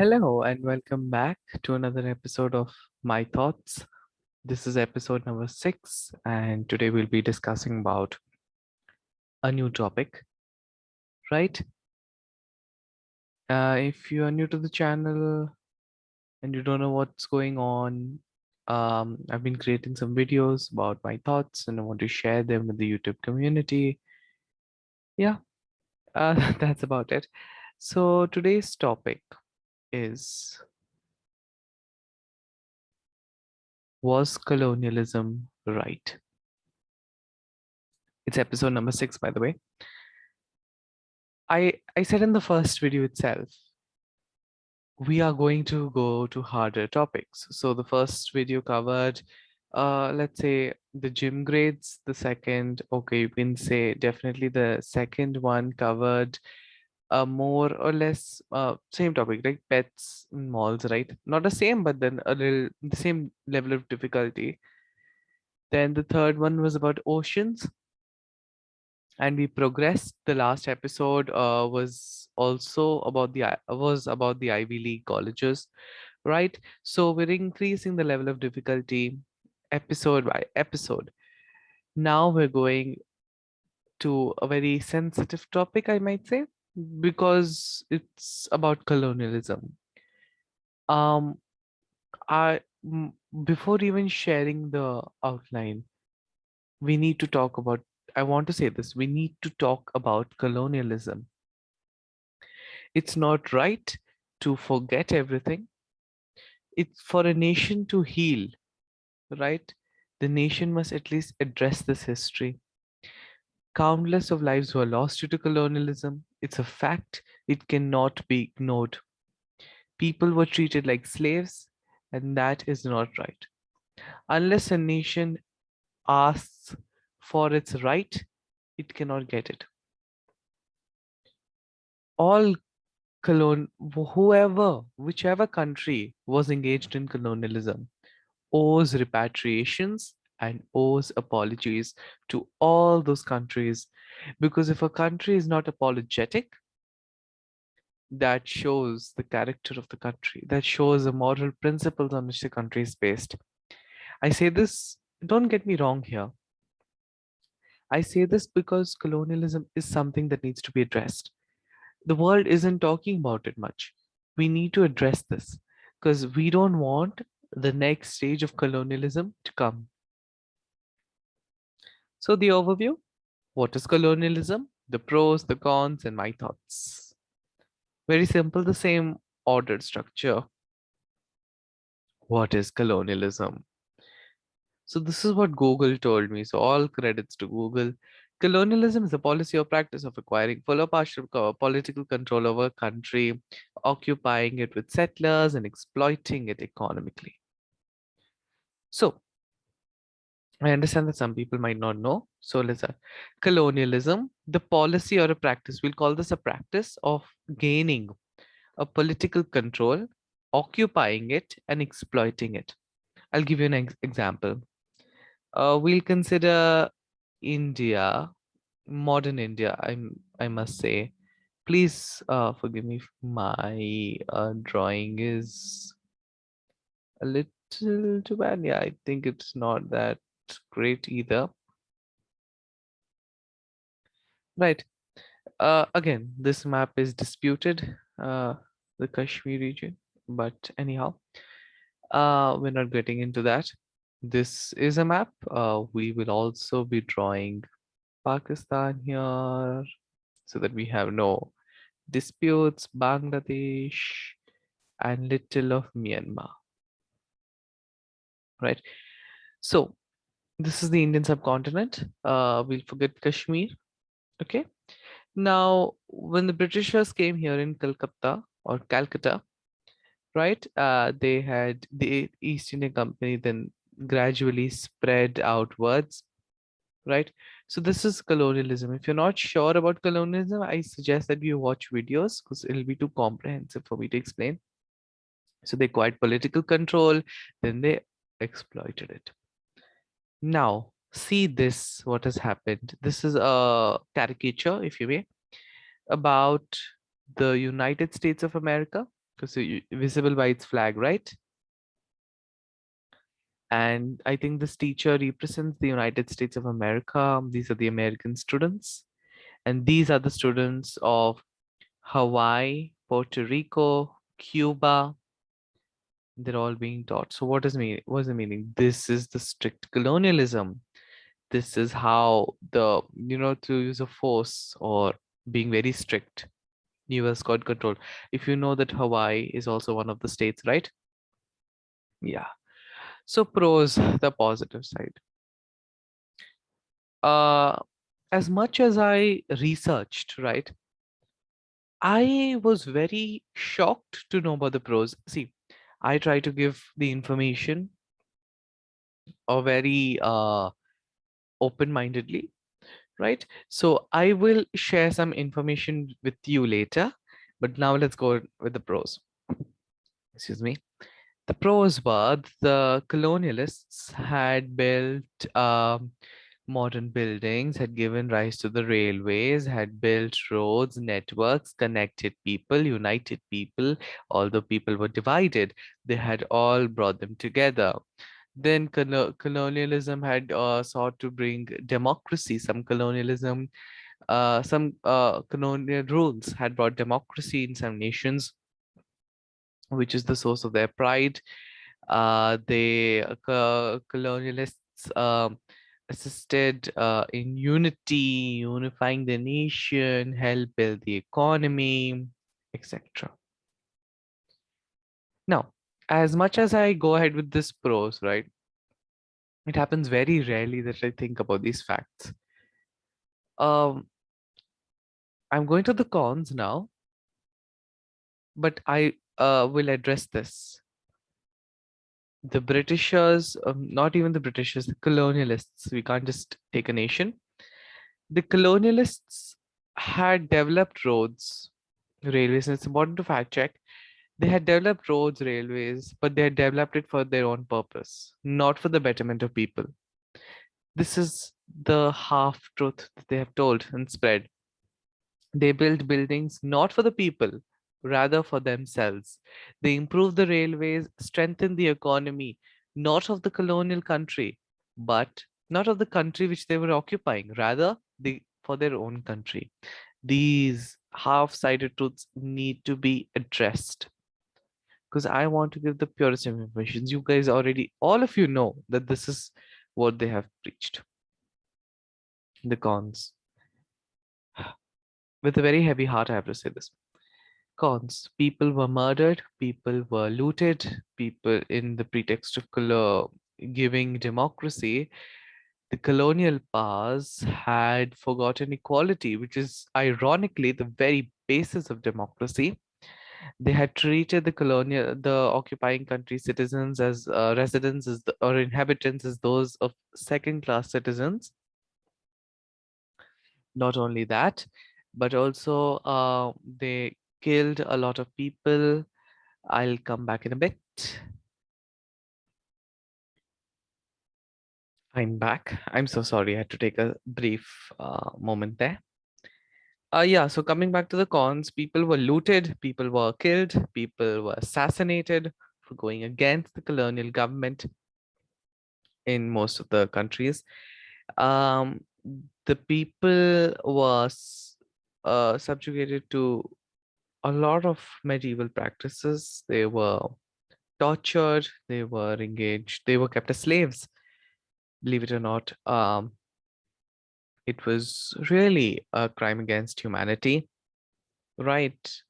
Hello and welcome back to another episode of My Thoughts. This is episode number 6, and today we'll be discussing about a new topic, right? If you are new to the channel and you don't know what's going on, I've been creating some videos about my thoughts and I want to share them with the YouTube community. Yeah, that's about it. So today's topic is, was colonialism right? It's episode number 6, by the way. I said in the first video itself, we are going to go to harder topics. So the first video covered, let's say the gym grades. The second, okay, you can say definitely the second one covered a more or less same topic, like pets in malls, right? Not the same, but then a little the same level of difficulty. Then the third one was about oceans, and we progressed. The last episode was also about the Ivy League colleges, right? So we're increasing the level of difficulty episode by episode. Now we're going to a very sensitive topic, I might say, because it's about colonialism. um I m- Before even sharing the outline, we need to talk about, I want to say this, we need to talk about colonialism. It's not right to forget everything. It's for a nation to heal, right? The nation must at least address this history. Countless of lives were lost due to colonialism. It's a fact. It cannot be ignored. People were treated like slaves, and that is not right. Unless a nation asks for its right, it cannot get it. All whichever country was engaged in colonialism owes repatriations and owes apologies to all those countries. Because if a country is not apologetic, that shows the character of the country, that shows the moral principles on which the country is based. I say this, don't get me wrong here. I say this because colonialism is something that needs to be addressed. The world isn't talking about it much. We need to address this because we don't want the next stage of colonialism to come. So, the overview: what is colonialism? The pros, the cons, and my thoughts. Very simple, the same ordered structure. What is colonialism? So, this is what Google told me. So, all credits to Google. Colonialism is a policy or practice of acquiring full or partial political control over a country, occupying it with settlers, and exploiting it economically. So, I understand that some people might not know. So let's colonialism, the policy or a practice. We'll call this a practice of gaining a political control, occupying it, and exploiting it. I'll give you an example. We'll consider India, modern India. I must say. Please forgive me if my drawing is a little too bad. Yeah, I think it's not that great either. Right. Again, this map is disputed, the Kashmir region, but anyhow, we're not getting into that. This is a map. We will also be drawing Pakistan here so that we have no disputes, Bangladesh, and little of Myanmar, right? So this is the Indian subcontinent. We'll forget Kashmir, okay? Now, when the Britishers came here in Calcutta or Calcutta, right? They had the East India Company then gradually spread outwards, right? So this is colonialism. If you're not sure about colonialism, I suggest that you watch videos because it'll be too comprehensive for me to explain. So they acquired political control, then they exploited it. Now, see this, what has happened. This is a caricature, if you may, about the United States of America. because visible by its flag, right? And I think this teacher represents the United States of America. These are the American students. And these are the students of Hawaii, Puerto Rico, Cuba. They're all being taught. So what's the meaning? This is the strict colonialism. This is how the, to use a force or being very strict. US got control. If you know that Hawaii is also one of the states, right? Yeah. So pros, the positive side. Uh, as much as I researched, right, I was very shocked to know about the pros. See, I try to give the information a very open-mindedly, right? So I will share some information with you later, but now let's go with the pros. Excuse me. The pros were the colonialists had built modern buildings, had given rise to the railways, had built roads, networks, connected people, united people. Although people were divided, they had all brought them together. Then colonialism had sought to bring democracy. Some colonial rules had brought democracy in some nations, which is the source of their pride. The colonialists assisted in unifying the nation, helped build the economy, etc. Now, as much as I go ahead with this pros, right, it happens very rarely that I think about these facts. Um, I'm going to the cons now, but I will address this. The Britishers, not even the Britishers, the colonialists, we can't just take a nation. The colonialists had developed roads, railways, and it's important to fact check. They had developed roads, railways, but they had developed it for their own purpose, not for the betterment of people. This is the half truth that they have told and spread. They built buildings not for the people, rather for themselves. They improved the railways, strengthened the economy, not of the colonial country, but not of the country which they were occupying, rather for their own country. These half-sided truths need to be addressed because I want to give the purest of information. You guys already, all of you know that this is what they have preached. The cons. With a very heavy heart, I have to say this. Cons. People were murdered, people were looted, people in the pretext of giving democracy, the colonial powers had forgotten equality, which is ironically the very basis of democracy. They had treated the occupying country citizens as residents or inhabitants as those of second-class citizens. Not only that, but also they killed a lot of people. I'll come back in a bit. I'm back. I'm so sorry. I had to take a brief moment there. Yeah, so coming back to the cons, people were looted, people were killed, people were assassinated for going against the colonial government in most of the countries. Um, the people was subjugated to a lot of medieval practices. They were tortured, they were engaged, they were kept as slaves, believe it or not. It was really a crime against humanity, right?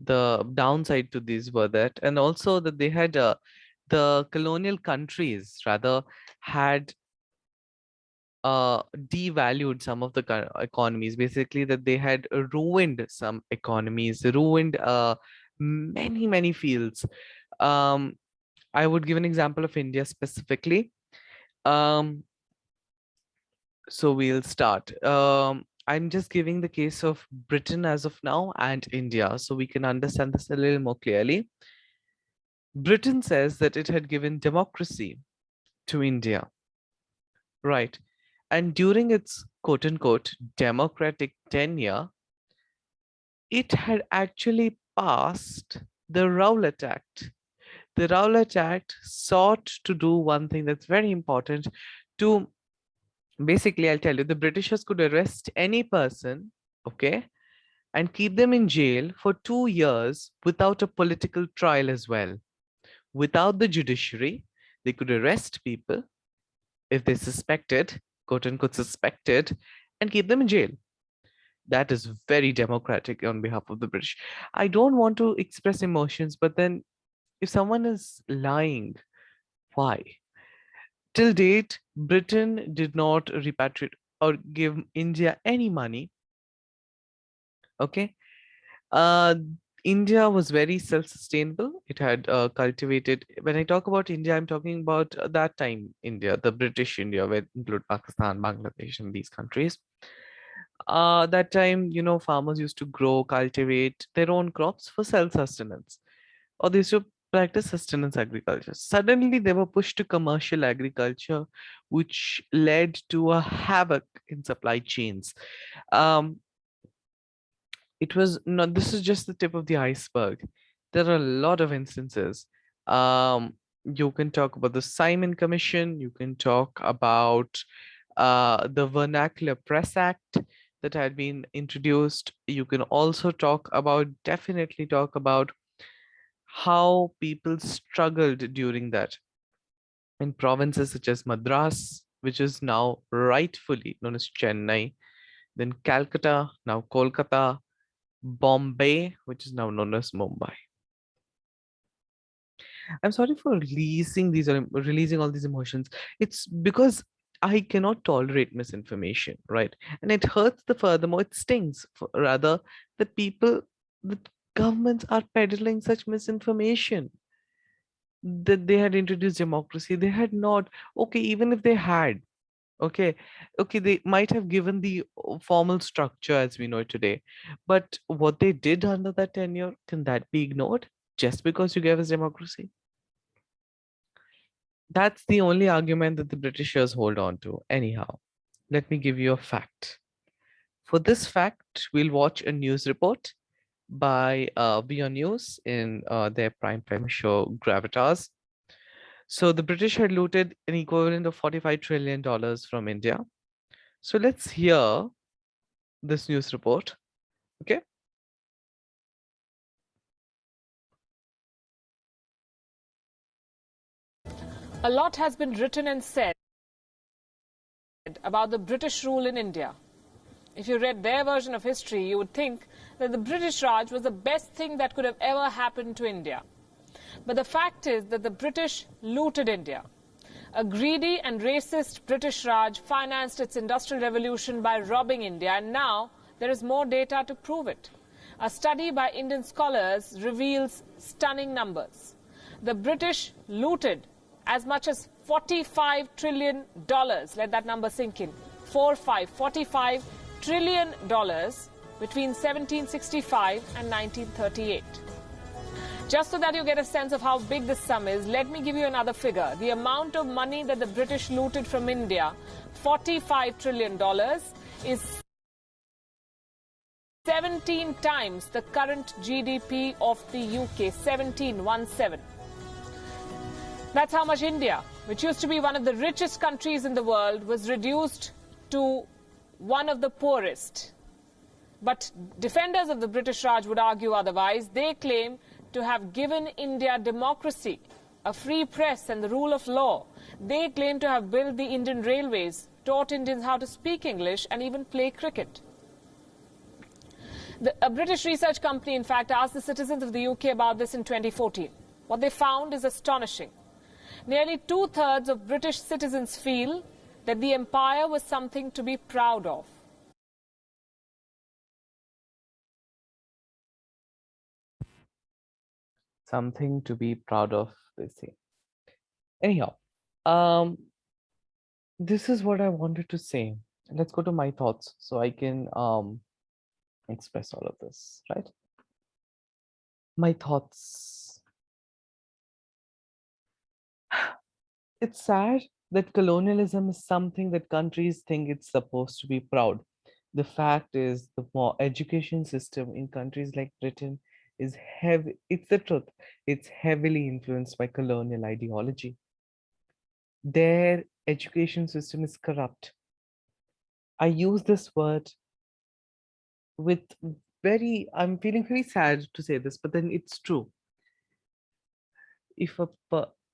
The downside to these were that, and also that they had the colonial countries rather had devalued some of the economies, basically that they had ruined some economies, ruined many fields. um I would give an example of India specifically. um so we'll start. I'm just giving the case of Britain as of now and India so we can understand this a little more clearly. Britain says that it had given democracy to India, right? And during its quote unquote democratic tenure, it had actually passed The Rowlatt Act. The Rowlatt Act sought to do one thing that's very important to basically, I'll tell you, the Britishers could arrest any person, okay, and keep them in jail for 2 years without a political trial as well. Without the judiciary, they could arrest people if they suspected, quote unquote, suspected, and keep them in jail. That is very democratic on behalf of the British. I don't want to express emotions, but then if someone is lying, why? Till date, Britain did not repatriate or give India any money. Okay. Uh, India was very self-sustainable. It had cultivated. When I talk about India, I'm talking about that time India, the British India, where include Pakistan, Bangladesh, and these countries. That time, farmers used to grow, cultivate their own crops for self-sustenance, or they used to practice sustenance agriculture. Suddenly, they were pushed to commercial agriculture, which led to a havoc in supply chains. Um, it was not, this is just the tip of the iceberg. There are a lot of instances. You can talk about the Simon Commission, you can talk about the Vernacular Press Act that had been introduced. You can also definitely talk about how people struggled during that in provinces such as Madras, which is now rightfully known as Chennai, then Calcutta, now Kolkata, Bombay, which is now known as Mumbai. I'm sorry for releasing all these emotions. It's because I cannot tolerate misinformation, right? And it hurts the furthermore, it stings rather that the governments are peddling such misinformation that they had introduced democracy. They had not. Okay, even if they had, okay, okay, they might have given the formal structure as we know it today. But what they did under that tenure, can that be ignored just because you gave us democracy? That's the only argument that the Britishers hold on to. Anyhow, let me give you a fact. For this fact, we'll watch a news report by Beyond News in their prime time show Gravitas. So the British had looted an equivalent of $45 trillion from India. So let's hear this news report. Okay. A lot has been written and said about the British rule in India. If you read their version of history, you would think that the British Raj was the best thing that could have ever happened to India. But the fact is that the British looted India. A greedy and racist British Raj financed its industrial revolution by robbing India, and now there is more data to prove it. A study by Indian scholars reveals stunning numbers. The British looted as much as $45 trillion. Let that number sink in. 45 trillion dollars between 1765 and 1938. Just so that you get a sense of how big this sum is, let me give you another figure. The amount of money that the British looted from India, $45 trillion, is 17 times the current GDP of the UK. 17. That's how much India, which used to be one of the richest countries in the world, was reduced to one of the poorest. But defenders of the British Raj would argue otherwise. They claim to have given India democracy, a free press and the rule of law. They claim to have built the Indian railways, taught Indians how to speak English and even play cricket. A British research company, in fact, asked the citizens of the UK about this in 2014. What they found is astonishing. Nearly 2/3 of British citizens feel that the empire was something to be proud of. Something to be proud of, they say. Anyhow, um, this is what I wanted to say. Let's go to my thoughts so I can express all of this, right? My thoughts. It's sad that colonialism is something that countries think it's supposed to be education system in countries like Britain is heavy. It's the truth. It's heavily influenced by colonial ideology. Their education system is corrupt. I use this word with I'm feeling very sad to say this, but then it's true. If a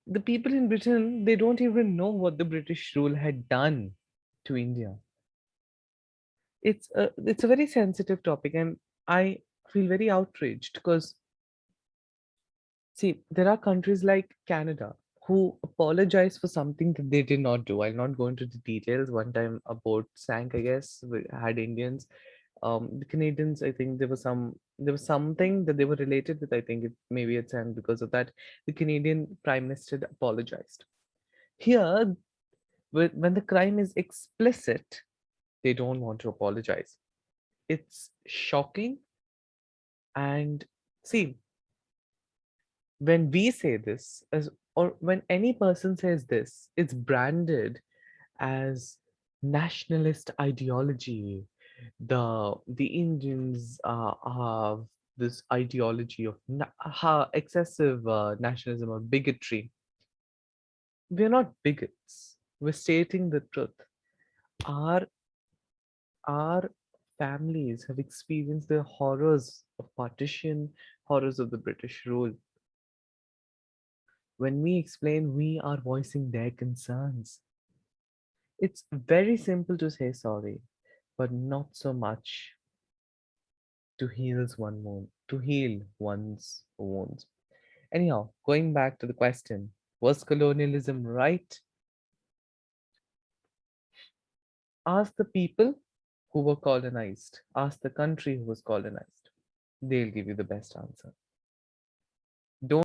the people in Britain, they don't even know what the British rule had done to India. It's a very sensitive topic, and I feel very outraged because, see, there are countries like Canada who apologize for something that they did not do. I'll not go into the details. One time a boat sank, I guess, had Indians. The Canadians, I think there was something that they were related with. I think maybe it sank because of that. The Canadian Prime Minister apologized. Here, when the crime is explicit, they don't want to apologize. It's shocking. And see, when we say this, as or when any person says this, it's branded as nationalist ideology. The Indians have this ideology of excessive nationalism or bigotry. We're not bigots. We're stating the truth. Our our families have experienced the horrors of partition, horrors of the British rule. When we explain, we are voicing their concerns. It's very simple to say sorry, but not so much to heal one's wounds. Anyhow, going back to the question, was colonialism right? Ask the people who were colonized. Ask the country who was colonized. They'll give you the best answer. Don't